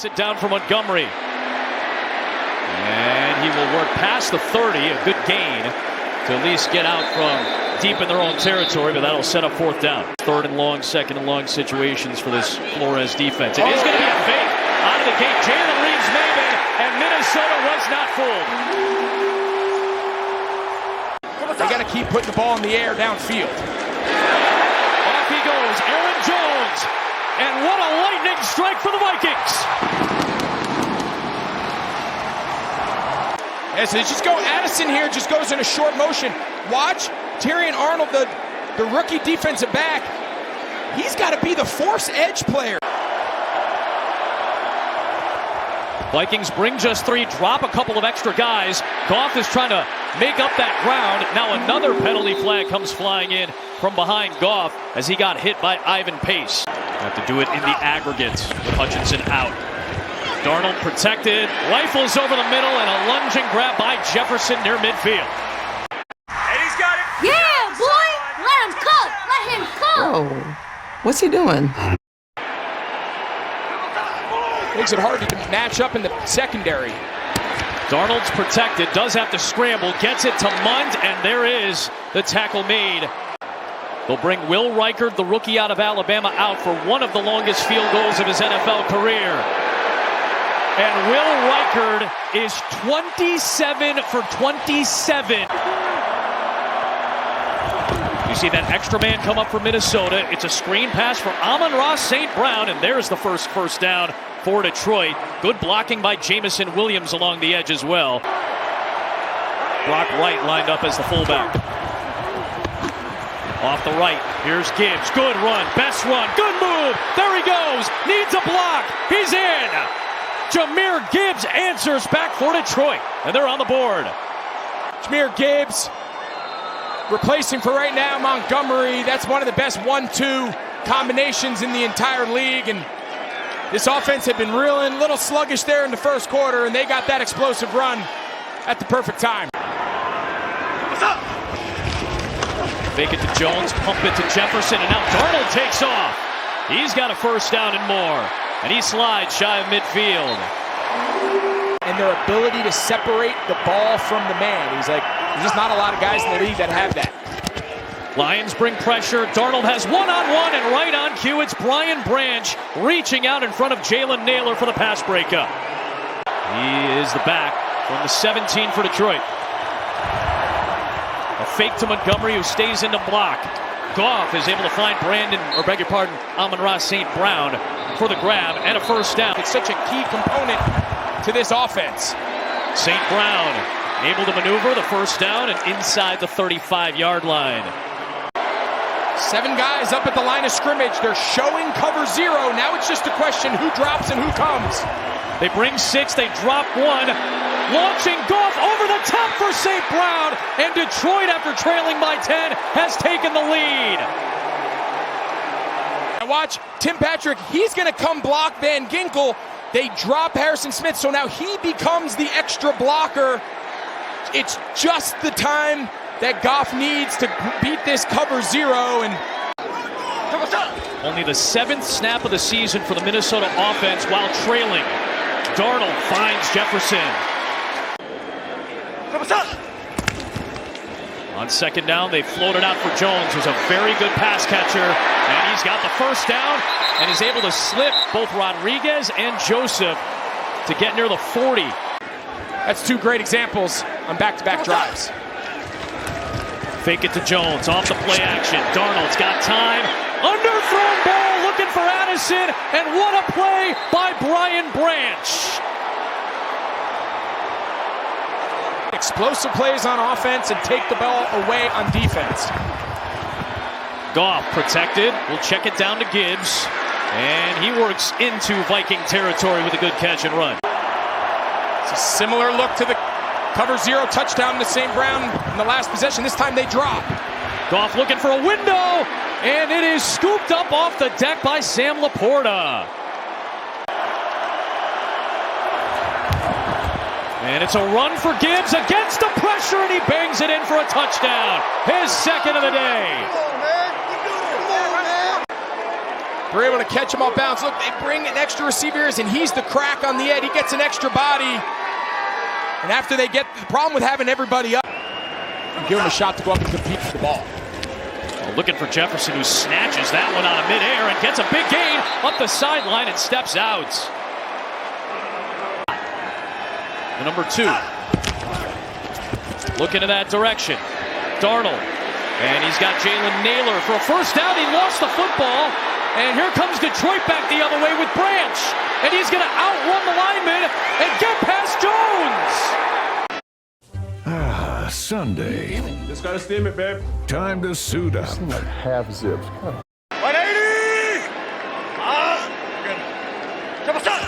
Sit down for Montgomery. And he will work past the 30, a good gain to at least get out from deep in their own territory, but that'll set up fourth down. Third and long, second and long situations for this Flores defense. It is going to be a fake out of the gate. Jalen Reeves-Maybin, and Minnesota was not fooled. They got to keep putting the ball in the air downfield. Off he goes, Aaron Jones. And what a lightning strike for the Vikings. As they just go, Addison here just goes in a short motion. Watch Terrion Arnold, the rookie defensive back. He's got to be the force edge player. Vikings bring just three, drop a couple of extra guys. Goff is trying to make up that ground. Now another penalty flag comes flying in from behind Goff as he got hit by Ivan Pace. Have to do it in the aggregate with Hutchinson out. Darnold protected, rifles over the middle, and a lunging grab by Jefferson near midfield. And he's got it. Yeah, boy! Let him cook! Let him cook! Oh, what's he doing? Makes it hard to match up in the secondary. Darnold's protected, does have to scramble, gets it to Munt, and there is the tackle made. They'll bring Will Reichard, the rookie out of Alabama, out for one of the longest field goals of his NFL career. And Will Reichard is 27 for 27. You see that extra man come up for Minnesota. It's a screen pass for Amon-Ra St. Brown, and there's the first down for Detroit. Good blocking by Jamison Williams along the edge as well. Brock Wright lined up as the fullback. Off the right, here's Gibbs. Good run, best run, good move. There he goes, needs a block. He's in. Jahmyr Gibbs answers back for Detroit, and they're on the board. Jahmyr Gibbs replacing for right now Montgomery. That's one of the best 1-2 combinations in the entire league, and this offense had been reeling, a little sluggish there in the first quarter, and they got that explosive run at the perfect time. What's up? Fake it to Jones, pump it to Jefferson, and now Darnold takes off. He's got a first down and more, and he slides shy of midfield. And their ability to separate the ball from the man. There's just not a lot of guys in the league that have that. Lions bring pressure. Darnold has one-on-one, and right on cue, it's Brian Branch reaching out in front of Jalen Naylor for the pass breakup. He is the back from the 17 for Detroit. A fake to Montgomery, who stays in the block. Goff is able to find Amon-Ra St. Brown for the grab and a first down. It's such a key component to this offense. St. Brown able to maneuver the first down and inside the 35-yard line. 7 guys up at the line of scrimmage. They're showing cover 0. Now it's just a question who drops and who comes. They bring 6, they drop 1. Launching Goff over the top for St. Brown. And Detroit, after trailing by 10, has taken the lead. Now watch Tim Patrick. He's going to come block Van Ginkel. They drop Harrison Smith, so now he becomes the extra blocker. It's just the time that Goff needs to beat this cover 0. And only the 7th snap of the season for the Minnesota offense while trailing. Darnold finds Jefferson. On second down, they floated out for Jones, who's a very good pass catcher. And he's got the first down and is able to slip both Rodriguez and Joseph to get near the 40. That's 2 great examples on back-to-back drives. Fake it to Jones, off the play action. Darnold's got time. Underthrown ball, looking for Addison, and what a play by Brian Branch. Explosive plays on offense and take the ball away on defense. Goff protected, will check it down to Gibbs, and he works into Viking territory with a good catch and run. It's a similar look to the cover 0 touchdown to St. Brown in the last possession. This time they drop. Goff looking for a window, and it is scooped up off the deck by Sam Laporta. And it's a run for Gibbs against the pressure, and he bangs it in for a touchdown. His second of the day. They're able to catch him off balance. Look, they bring an extra receivers, and he's the crack on the edge. He gets an extra body. And after they get the problem with having everybody up, you give him a shot to go up and compete for the ball. Looking for Jefferson, who snatches that one out of midair and gets a big gain up the sideline and steps out. The number 2. Looking in that direction. Darnold. And he's got Jalen Naylor for a first down. He lost the football. And here comes Detroit back the other way with Branch. And he's going to outrun the lineman and get past Jones. Sunday. Just gotta steam it, babe. Time to suit up. Like half zips. 180! Triple shot!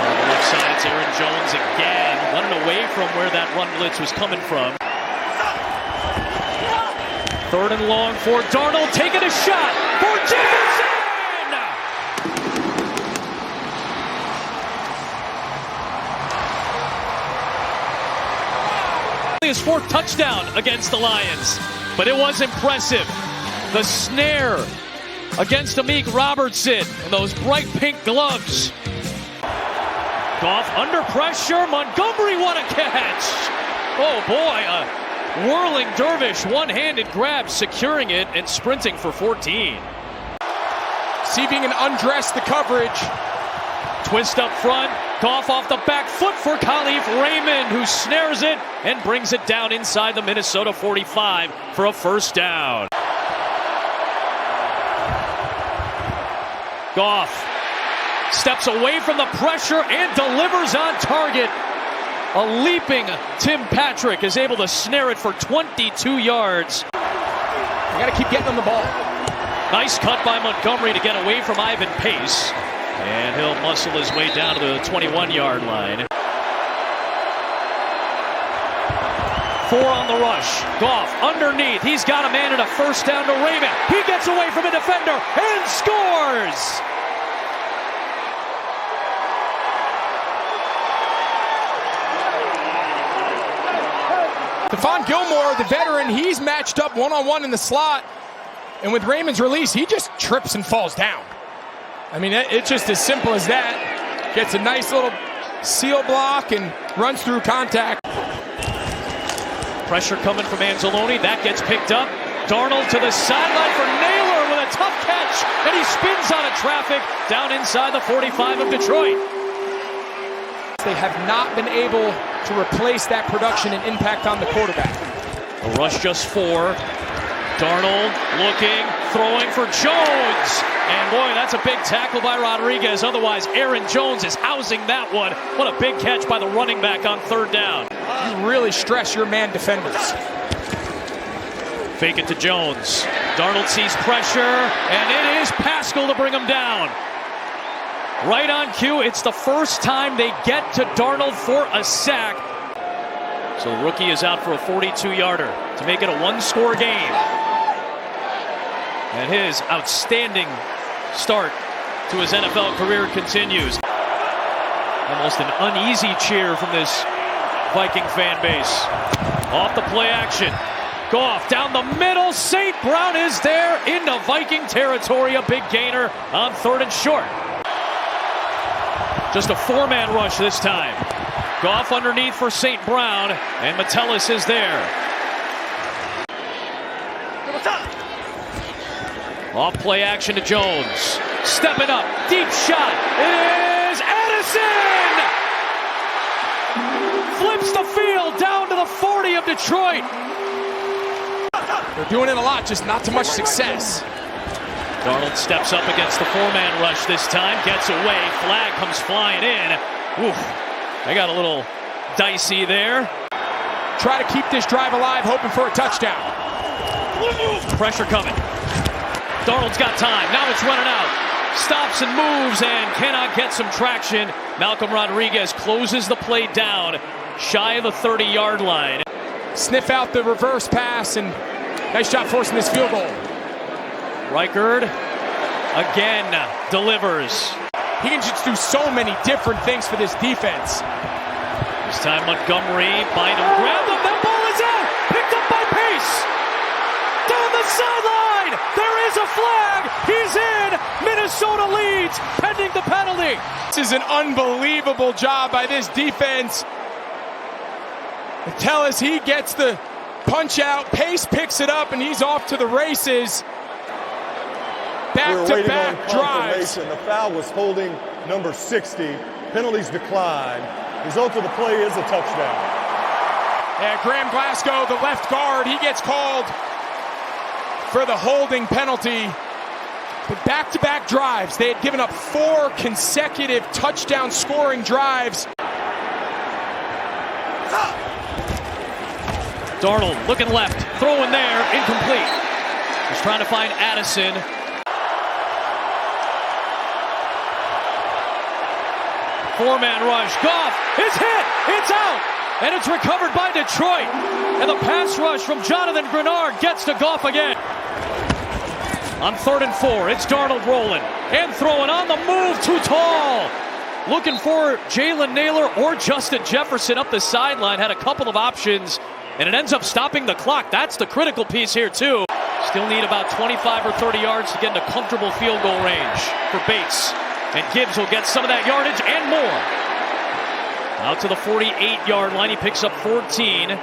On the left side, it's Aaron Jones again, running away from where that run blitz was coming from. 3rd and long for Darnold, taking a shot for Jefferson! His 4th touchdown against the Lions, but it was impressive. The snare against Amik Robertson and those bright pink gloves. Goff under pressure. Montgomery, what a catch! Oh boy, a whirling dervish, one-handed grab, securing it and sprinting for 14. Receiving and undressed the coverage. Twist up front. Goff off the back foot for Khalif Raymond, who snares it and brings it down inside the Minnesota 45 for a first down. Goff steps away from the pressure and delivers on target. A leaping Tim Patrick is able to snare it for 22 yards. You got to keep getting on the ball. Nice cut by Montgomery to get away from Ivan Pace. And he'll muscle his way down to the 21-yard line. 4 on the rush. Goff underneath. He's got a man and a first down to Raymond. He gets away from a defender and scores! Stephon Gilmore, the veteran, he's matched up one-on-one in the slot. And with Raymond's release, he just trips and falls down. I mean, it's just as simple as that. Gets a nice little seal block and runs through contact. Pressure coming from Anzalone. That gets picked up. Darnold to the sideline for Naylor with a tough catch. And he spins out of traffic down inside the 45 of Detroit. They have not been able to replace that production and impact on the quarterback. A rush just 4. Darnold looking, throwing for Jones. And boy, that's a big tackle by Rodriguez. Otherwise, Aaron Jones is housing that one. What a big catch by the running back on 3rd down. You really stress your man defenders. Fake it to Jones. Darnold sees pressure, and it is Pascal to bring him down. Right on cue, it's the first time they get to Darnold for a sack. So the rookie is out for a 42-yarder to make it a 1-score game. And his outstanding start to his NFL career continues. Almost an uneasy cheer from this Viking fan base. Off the play action. Goff down the middle. St. Brown is there into Viking territory. A big gainer on 3rd and short. Just a 4-man rush this time. Goff underneath for St. Brown, and Metellus is there. Off play action to Jones. Stepping up, deep shot. It is Addison! Flips the field down to the 40 of Detroit. They're doing it a lot, just not too much success. Darnold steps up against the 4-man rush this time, gets away, flag comes flying in. Oof, they got a little dicey there. Try to keep this drive alive, hoping for a touchdown. Pressure coming. Darnold's got time, now it's running out. Stops and moves and cannot get some traction. Malcolm Rodriguez closes the play down, shy of the 30-yard line. Sniff out the reverse pass, and nice job forcing this field goal. Reichard again delivers. He can just do so many different things for this defense. This time Montgomery, bind him, grab him, that ball is out! Picked up by Pace! Down the sideline! There There's a flag. He's in. Minnesota leads pending the penalty. This is an unbelievable job by this defense. Tellus, he gets the punch out. Pace picks it up, and he's off to the races. Back-to-back drives. The foul was holding number 60. Penalties decline. Result of the play is a touchdown. Yeah, Graham Glasgow, the left guard, he gets called for the holding penalty. But back-to-back drives. They had given up 4 consecutive touchdown scoring drives. Darnold looking left, throwing there, incomplete. He's trying to find Addison. Four-man rush. Goff is hit. It's out. And it's recovered by Detroit. And the pass rush from Jonathan Grenard gets to Goff again. On 3rd and 4, it's Darnold rolling and throwing on the move, too tall. Looking for Jalen Naylor or Justin Jefferson up the sideline. Had a couple of options, and it ends up stopping the clock. That's the critical piece here, too. Still need about 25 or 30 yards to get into comfortable field goal range for Bates. And Gibbs will get some of that yardage and more. Out to the 48-yard line. He picks up 14.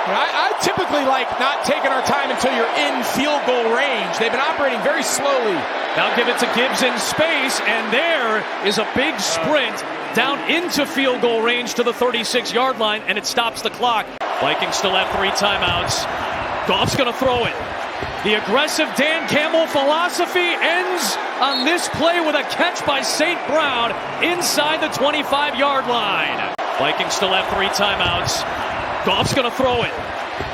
I typically like not taking our time until you're in field goal range. They've been operating very slowly. Now give it to Gibbs in space, and there is a big sprint down into field goal range to the 36-yard line, and it stops the clock. Vikings still have 3 timeouts. Goff's going to throw it. The aggressive Dan Campbell philosophy ends on this play with a catch by St. Brown inside the 25-yard line. Vikings still have 3 timeouts. Goff's going to throw it.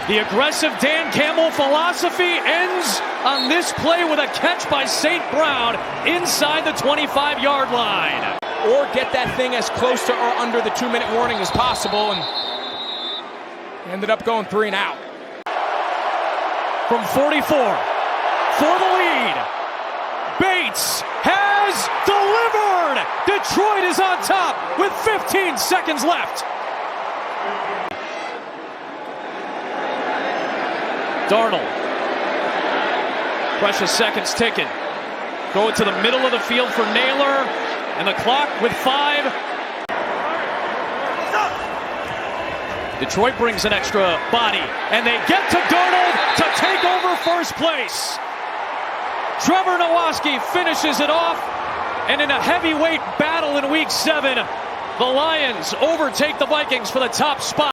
The aggressive Dan Campbell philosophy ends on this play with a catch by St. Brown inside the 25-yard line. Or get that thing as close to or under the 2-minute warning as possible, and ended up going 3 and out. From 44 for the lead. Bates has delivered. Detroit is on top with 15 seconds left. Darnold. Precious seconds ticking. Throw it to the middle of the field for Naylor. And the clock with 5. Detroit brings an extra body. And they get to Darnold to take over first place. Trevor Nowaski finishes it off. And in a heavyweight battle in Week 7, the Lions overtake the Vikings for the top spot.